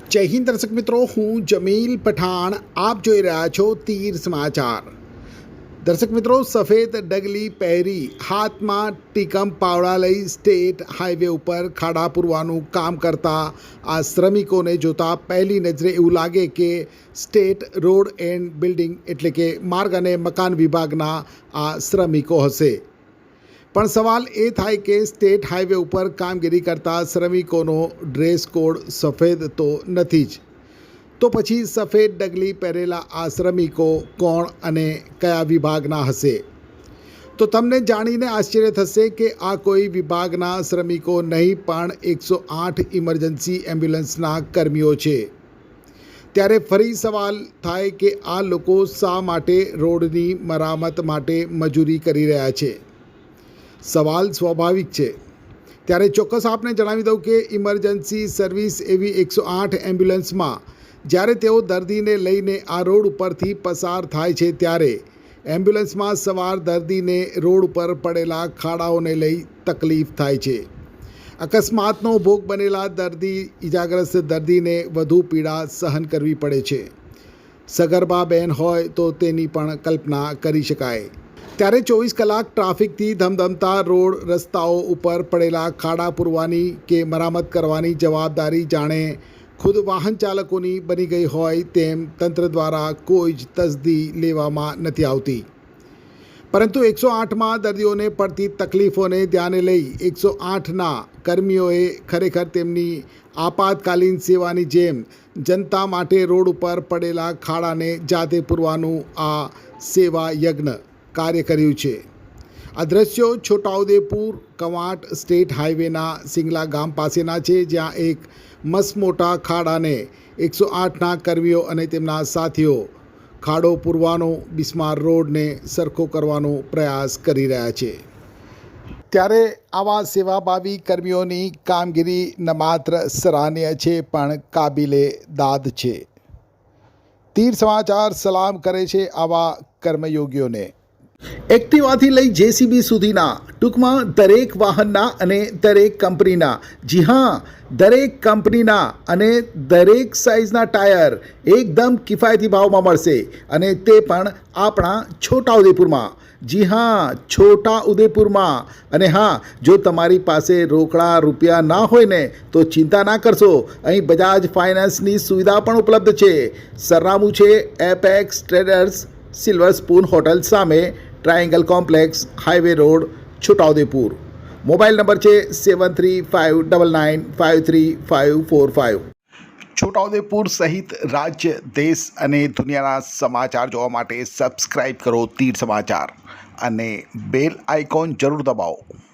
જય હિન્દ દર્શક મિત્રો, હું જમીલ પઠાણ. આપ જોઈ રહ્યા છો તીર સમાચાર. દર્શક મિત્રો, સફેદ ડગલી પહેરી હાથમાં ટીકમ પાવડા લઈ સ્ટેટ હાઈવે ઉપર ખાડા પૂરવાનું કામ કરતા આ શ્રમિકોને જોતા પહેલી નજરે એવું લાગે કે સ્ટેટ રોડ એન્ડ બિલ્ડિંગ એટલે કે માર્ગ અને મકાન વિભાગના આ શ્રમિકો હશે. પણ સવાલ એ થાય કે સ્ટેટ હાઈવે ઉપર કામગીરી કરતા શ્રમિકોનો ડ્રેસ કોડ સફેદ તો નથી જ, તો પછી સફેદ ડગલી પહેરેલા આ શ્રમિકો કોણ અને કયા વિભાગના હશે? તો તમને જાણીને આશ્ચર્ય થશે કે આ કોઈ વિભાગના શ્રમિકો નહીં પણ 108 ઇમરજન્સી એમ્બ્યુલન્સના કર્મીઓ છે. ત્યારે ફરી સવાલ થાય કે આ લોકો શા માટે રોડની મરામત માટે મજૂરી કરી રહ્યા છે? સવાલ સ્વાભાવિક છે. ત્યારે ચોક્કસ આપને જણાવી દઉં કે ઇમરજન્સી સર્વિસ એવી 108 એમ્બ્યુલન્સમાં જ્યારે તેઓ દર્દીને લઈને આ રોડ ઉપરથી પસાર થાય છે ત્યારે એમ્બ્યુલન્સમાં સવાર દર્દીને રોડ ઉપર પડેલા ખાડાઓને લઈ તકલીફ થાય છે. અકસ્માતનો ભોગ બનેલા ઇજાગ્રસ્ત દર્દીને વધુ પીડા સહન કરવી પડે છે. સગર્ભા બહેન હોય તો તેની પણ કલ્પના કરી શકાય. ત્યારે 24 કલાક ટ્રાફિકથી ધમધમતા રોડ રસ્તાઓ ઉપર પડેલા ખાડા પૂરવાની કે મરામત કરવાની જવાબદારી જાણે ખુદ વાહન ચાલકોની બની ગઈ હોય તેમ તંત્ર દ્વારા કોઈ જ તસદી લેવામાં નથી આવતી. પરંતુ 108માં દર્દીઓને પડતી તકલીફોને ધ્યાને લઈ 108ના કર્મીઓએ ખરેખર તેમની આપાતકાલીન સેવાની જેમ જનતા માટે રોડ ઉપર પડેલા ખાડાને જાતે પૂરવાનું આ સેવા યજ્ઞ કાર્ય કર્યું છે. આ દ્રશ્યો છોટાઉદેપુર કવાંટ સ્ટેટ હાઈવેના સિંગલા ગામ પાસેના છે, જ્યાં એક મસમોટા ખાડાને 108ના કર્મીઓ અને તેમના સાથીઓ ખાડો પૂરવાનો બિસ્માર રોડને સરખો કરવાનો પ્રયાસ કરી રહ્યા છે. ત્યારે આવા સેવાભાવી કર્મીઓની કામગીરી ન માત્ર સરાહનીય છે પણ કાબિલે દાદ છે. તીર સમાચાર સલામ કરે છે આવા કર્મયોગીઓને. એક્ટિવાથી લઈ જેસીબી સુધીના, ટૂંકમાં દરેક વાહનના અને દરેક કંપનીના, જી હા, દરેક કંપનીના અને દરેક સાઇઝના ટાયર એકદમ કિફાયતી ભાવમાં મળશે, અને તે પણ આપણા છોટાઉદેપુરમાં. જી હા, છોટાઉદેપુરમાં. અને હા, જો તમારી પાસે રોકડા રૂપિયા ના હોય ને તો ચિંતા ના કરશો, અહીં બજાજ ફાઇનાન્સની સુવિધા પણ ઉપલબ્ધ છે. સરનામું છે Apex traders, silver spoon hotel સામે, triangle complex, highway road, Chhota Udepur. Mobile number છે 7359953545. છોટાઉદેપુર સહિત રાજ્ય, દેશ અને દુનિયાના સમાચાર જોવા માટે સબસ્ક્રાઈબ કરો તીર સમાચાર અને બેલ આઇકોન જરૂર દબાવો.